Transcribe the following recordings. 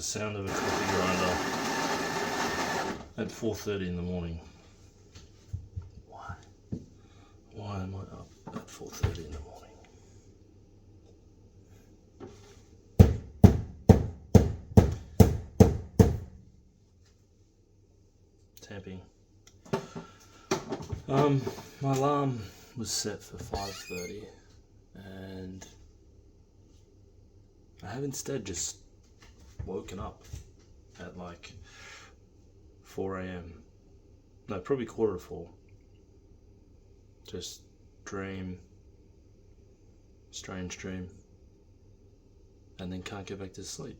sound of a coffee grinder at 4:30 in the morning. Why? Why am I up at 4:30 in the morning? Tamping. My alarm was set for 5:30 and I have instead just woken up at like 4 a.m. No, probably 3:45. Just strange dream, and then can't get back to sleep.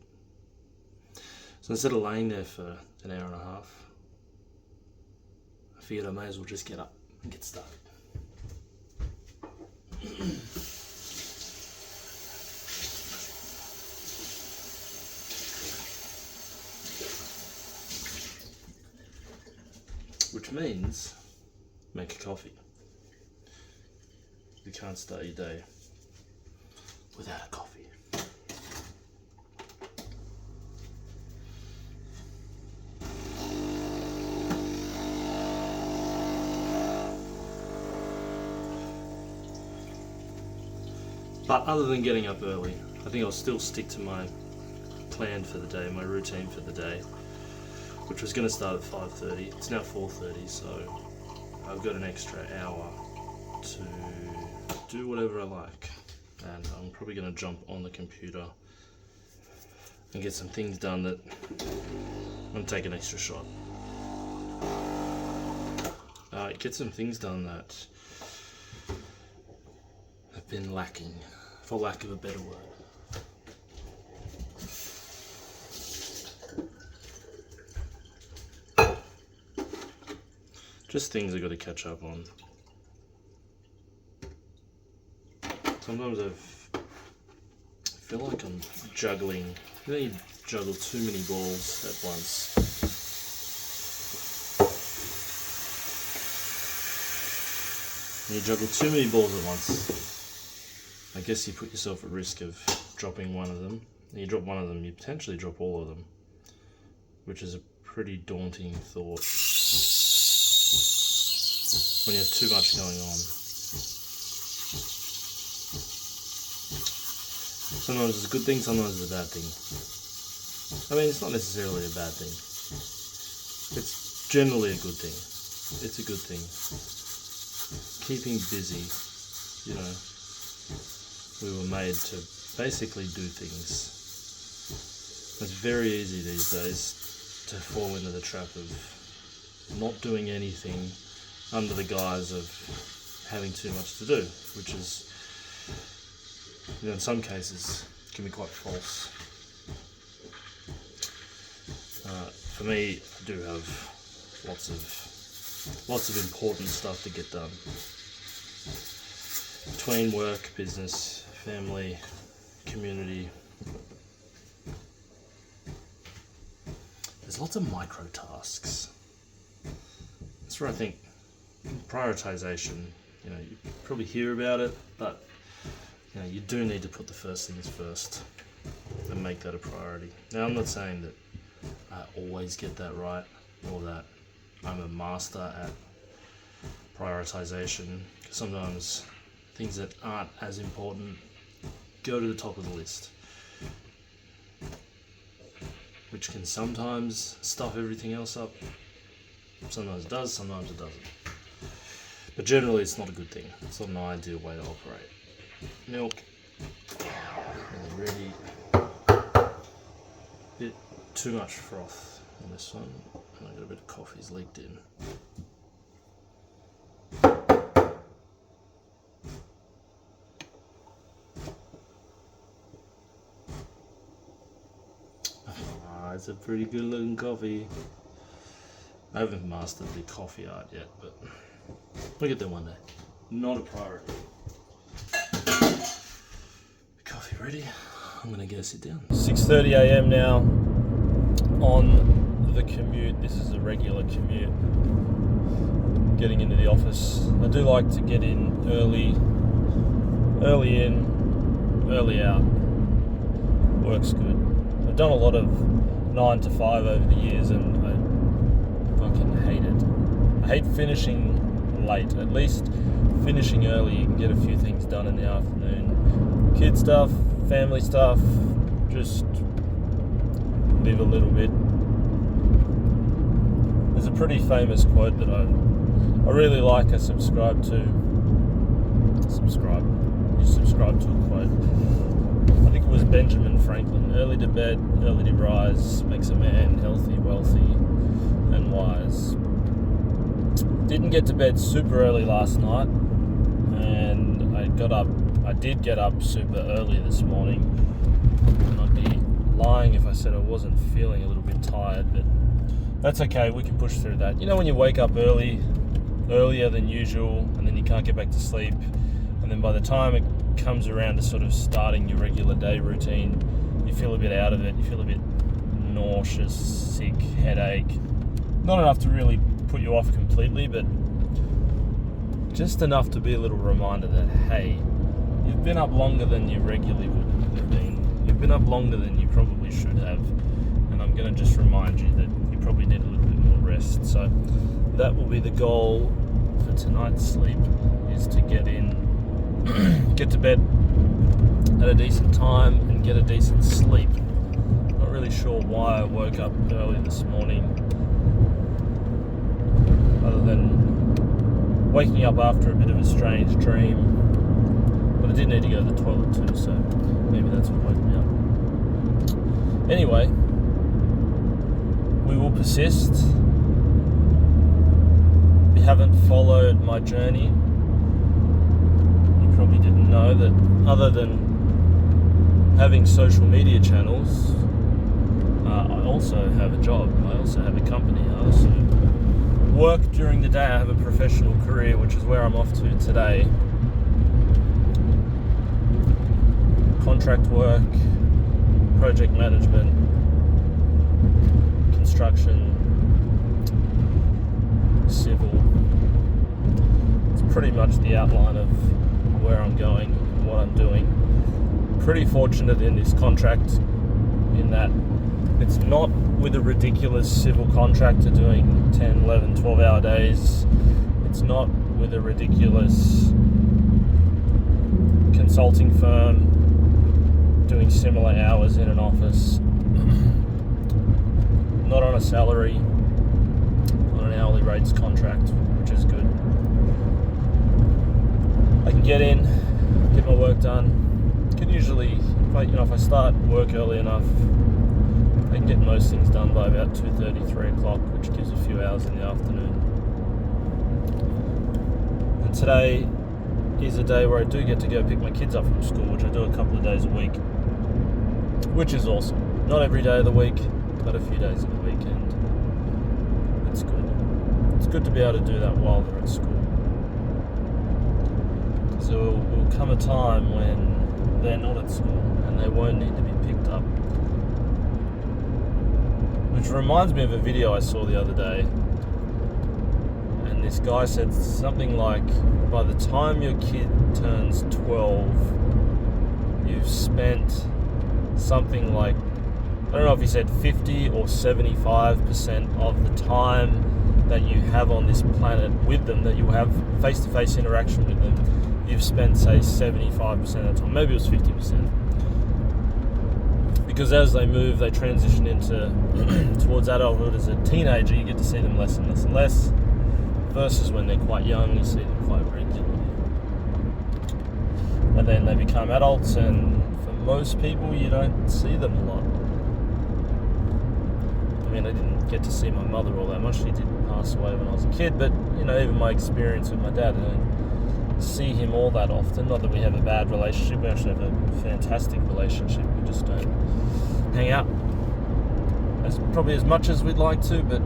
So instead of laying there for an hour and a half, I figured I may as well just get up and get started. Which means make a coffee. You can't start your day without a coffee. But other than getting up early, I think I'll still stick to my plan for the day, my routine for the day, which was going to start at 5:30. It's now 4:30, so I've got an extra hour to do whatever I like. And I'm probably going to jump on the computer and get some things done that I'm going to take an extra shot. Get some things done that have been lacking, for lack of a better word. Just things I've got to catch up on. Sometimes I feel like I'm juggling. You know, you juggle too many balls at once. When you juggle too many balls at once, I guess you put yourself at risk of dropping one of them. And you drop one of them, you potentially drop all of them, which is a pretty daunting thought when you have too much going on. Sometimes it's a good thing, sometimes it's a bad thing. I mean, it's not necessarily a bad thing. It's generally a good thing. It's a good thing. Keeping busy, you know, we were made to basically do things. It's very easy these days to fall into the trap of not doing anything under the guise of having too much to do, which is, you know, in some cases can be quite false. For me, I do have lots of important stuff to get done. Between work, business, family, community, there's lots of micro tasks. That's where I think prioritization, you know, you probably hear about it, but you know, you do need to put the first things first and make that a priority. Now, I'm not saying that I always get that right, or that I'm a master at prioritization. Sometimes things that aren't as important go to the top of the list, which can sometimes stuff everything else up. Sometimes it does, sometimes it doesn't. But generally it's not a good thing. It's not an ideal way to operate. Milk, and ready. Bit too much froth on this one, and I got a bit of coffee's leaked in. It's a pretty good looking coffee. I haven't mastered the coffee art yet, but we'll get there one day. Not a priority. Coffee ready? I'm gonna go sit down. 6:30 a.m. now on the commute. This is a regular commute. Getting into the office. I do like to get in early in, early out. Works good. I've done a lot of 9 to 5 over the years, and I fucking hate it. I hate finishing late. At least finishing early, you can get a few things done in the afternoon. Kid stuff, family stuff, just live a little bit. There's a pretty famous quote that I really like. I subscribe to. You subscribe to a quote. I think it was Benjamin Franklin. Early to bed, early to rise, makes a man healthy, wealthy, and wise. Didn't get to bed super early last night, and I did get up super early this morning, and I'd be lying if I said I wasn't feeling a little bit tired, but that's okay, we can push through that. You know when you wake up earlier than usual, and then you can't get back to sleep, and then by the time it comes around to sort of starting your regular day routine, you feel a bit out of it, you feel a bit nauseous, sick, headache. Not enough to really put you off completely, but just enough to be a little reminder that, hey, you've been up longer than you regularly would have been. You've been up longer than you probably should have, and I'm going to just remind you that you probably need a little bit more rest. So that will be the goal for tonight's sleep, is to get to bed at a decent time and get a decent sleep. Not really sure why I woke up early this morning, other than waking up after a bit of a strange dream. But I did need to go to the toilet too, so maybe that's what woke me up. Anyway, we will persist. If you haven't followed my journey, you probably didn't know that other than having social media channels, I also have a job. I also have a company. I also work during the day. I have a professional career, which is where I'm off to today. Contract work, project management, construction, civil. It's pretty much the outline of where I'm going, what I'm doing. Pretty fortunate in this contract in that it's not with a ridiculous civil contractor doing 10, 11, 12-hour days. It's not with a ridiculous consulting firm doing similar hours in an office. Not on a salary, on an hourly rates contract, which is good. I can get in, get my work done. Can usually, if I start work early enough, I can get most things done by about 2:30, 3 o'clock, which gives a few hours in the afternoon. And today is a day where I do get to go pick my kids up from school, which I do a couple of days a week, which is awesome. Not every day of the week, but a few days of the week, and it's good. It's good to be able to do that while they're at school. So there will come a time when they're not at school and they won't need to be picked up. Which reminds me of a video I saw the other day, and this guy said something like, by the time your kid turns 12, you've spent something like, I don't know if he said 50 or 75% of the time that you have on this planet with them, that you have face-to-face interaction with them, you've spent, say, 75% of the time. Maybe it was 50%. Because as they move, they transition into towards adulthood. As a teenager, you get to see them less and less and less, versus when they're quite young, you see them quite regularly. And then they become adults, and for most people, you don't see them a lot. I mean, I didn't get to see my mother all that much. She did pass away when I was a kid, but even my experience with my dad, I don't see him all that often. Not that we have a bad relationship, we actually have a fantastic relationship. We just don't hang out probably as much as we'd like to, but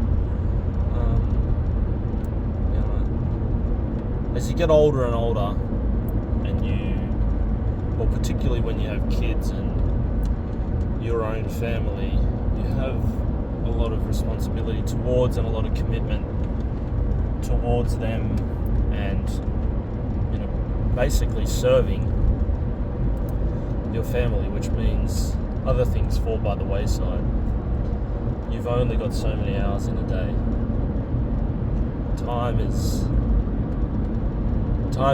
as you get older and older, and or particularly when you have kids and your own family, you have a lot of responsibility towards and a lot of commitment towards them, and basically serving your family, which means other things fall by the wayside. you've only got so many hours in a day. Time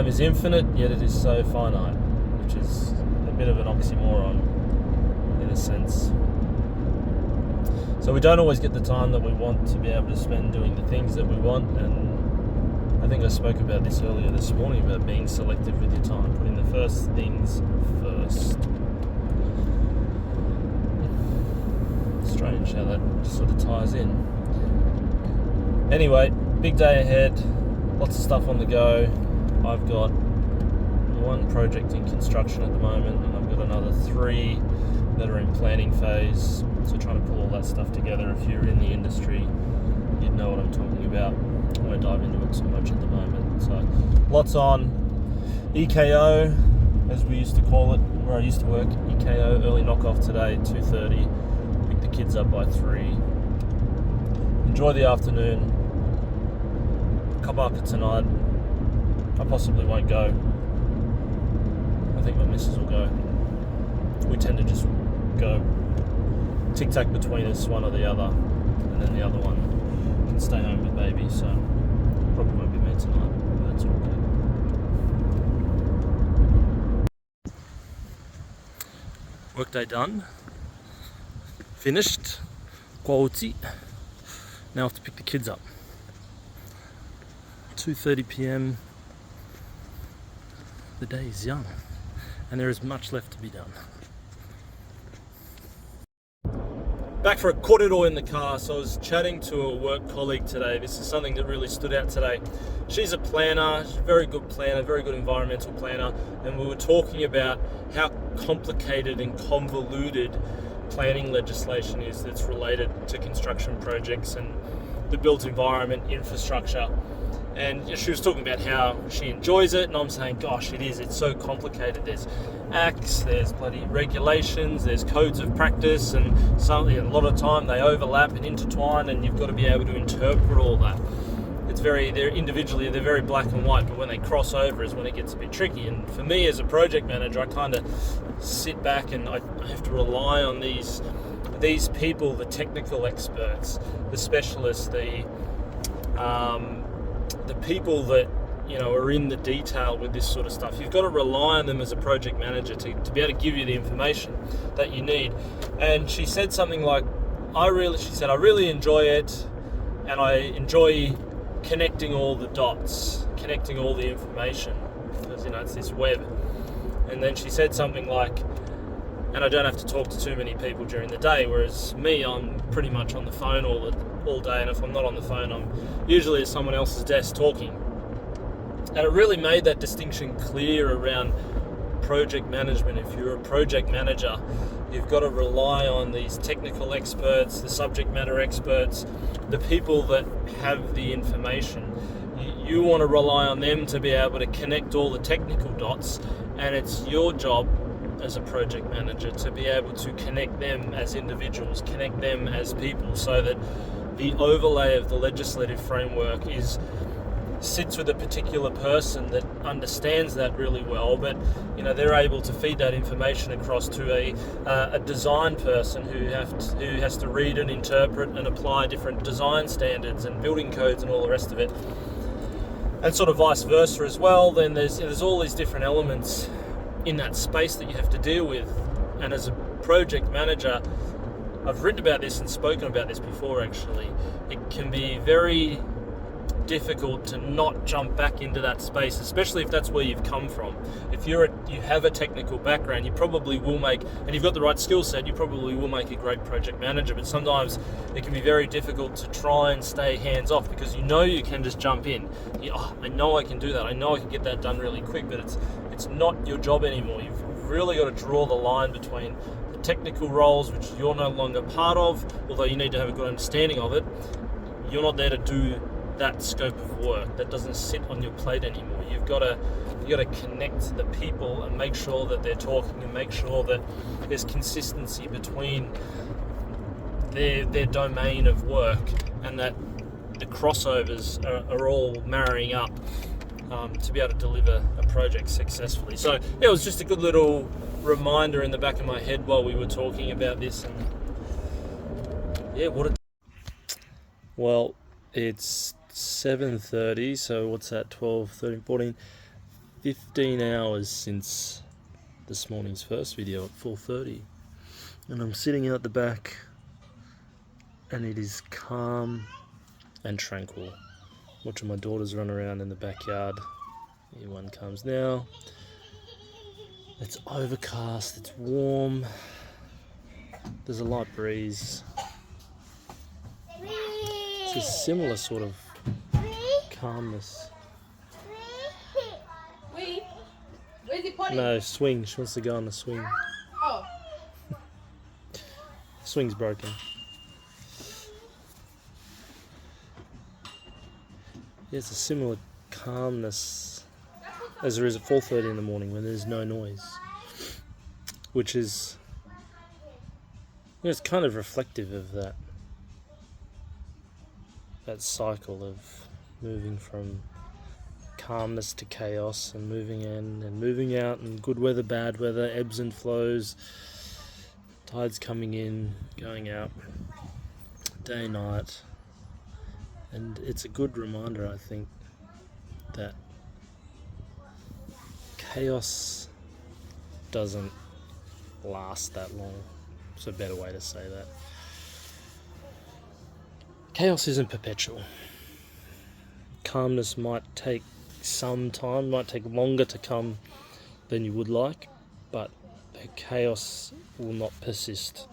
is infinite, yet it is so finite, which is a bit of an oxymoron in a sense. So we don't always get the time that we want to be able to spend doing the things that we want, and I think I spoke about this earlier this morning about being selective with your time, putting the first things first. Strange how that sort of ties in. Anyway, big day ahead, lots of stuff on the go. I've got one project in construction at the moment, and I've got another 3 that are in planning phase. So trying to pull all that stuff together. If you're in the industry, you'd know what I'm talking about. I won't dive into it so much at the moment. So lots on. EKO, as we used to call it, where I used to work. EKO, early knockoff today, 2:30. Pick the kids up by 3. Enjoy the afternoon. Kabaka tonight. I possibly won't go. I think my missus will go. We tend to just go tic-tac between us, one or the other, and then the other one can stay home with baby, so probably won't be me tonight, but that's okay. Workday done. Finished. Quality. Now I have to pick the kids up. 2:30 p.m. The day is young, and there is much left to be done. Back for a korero in the car. So I was chatting to a work colleague today. This is something that really stood out today. She's a planner, she's a very good planner, very good environmental planner, and we were talking about how complicated and convoluted planning legislation is that's related to construction projects and the built environment, infrastructure. And she was talking about how she enjoys it, and I'm saying, gosh, it is. It's so complicated. There's acts, there's bloody regulations, there's codes of practice, and a lot of time they overlap and intertwine, and you've got to be able to interpret all that. They're individually, they're very black and white, but when they cross over is when it gets a bit tricky. And for me as a project manager, I kind of sit back and I have to rely on these people, the technical experts, the specialists, the people that are in the detail with this sort of stuff. You've got to rely on them as a project manager to be able to give you the information that you need. And she said something like, I really enjoy it, and I enjoy connecting all the dots, connecting all the information, because it's this web. And then she said something like, and I don't have to talk to too many people during the day, whereas me, I'm pretty much on the phone all day, and if I'm not on the phone, I'm usually at someone else's desk talking. And it really made that distinction clear around project management. If you're a project manager, you've got to rely on these technical experts, the subject matter experts, the people that have the information. You want to rely on them to be able to connect all the technical dots, and it's your job as a project manager to be able to connect them as individuals, connect them as people, so that the overlay of the legislative framework sits with a particular person that understands that really well, but they're able to feed that information across to a design person who has to read and interpret and apply different design standards and building codes and all the rest of it, and sort of vice versa as well. Then there's all these different elements in that space that you have to deal with. And as a project manager, I've written about this and spoken about this before actually, it can be very difficult to not jump back into that space, especially if that's where you've come from. If you have a technical background, you probably will and you've got the right skill set, you probably will make a great project manager. But sometimes it can be very difficult to try and stay hands off, because you can just jump in. I know I can do that, I know I can get that done really quick, but it's not your job anymore. You've really got to draw the line between the technical roles, which you're no longer part of, although you need to have a good understanding of it. You're not there to do that scope of work. That doesn't sit on your plate anymore. You've got to connect the people and make sure that they're talking, and make sure that there's consistency between their domain of work, and that the crossovers are all marrying up to be able to deliver a project successfully. So it was just a good little reminder in the back of my head while we were talking about this, and what a Well, it's 7:30, so what's that, 12, 13, 14, 15 hours since this morning's first video at 4:30. And I'm sitting out the back, and it is calm and tranquil. Watching my daughters run around in the backyard. Here one comes now. It's overcast, it's warm, there's a light breeze. It's a similar sort of calmness. Where's he potty? No, swing. She wants to go on the swing. Oh. Swing's broken. Yeah, it's a similar calmness as there is at 4:30 in the morning when there's no noise, which is, it's kind of reflective of that cycle of moving from calmness to chaos, and moving in and moving out, and good weather, bad weather, ebbs and flows, tides coming in, going out, day, night. And it's a good reminder, I think, that chaos doesn't last that long. It's a better way to say that. Chaos isn't perpetual. Calmness might take some time, might take longer to come than you would like, but chaos will not persist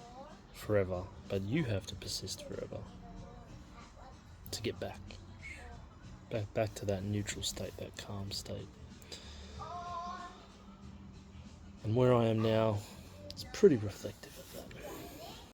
forever. But you have to persist forever to get back to that neutral state, that calm state. And where I am now is pretty reflective.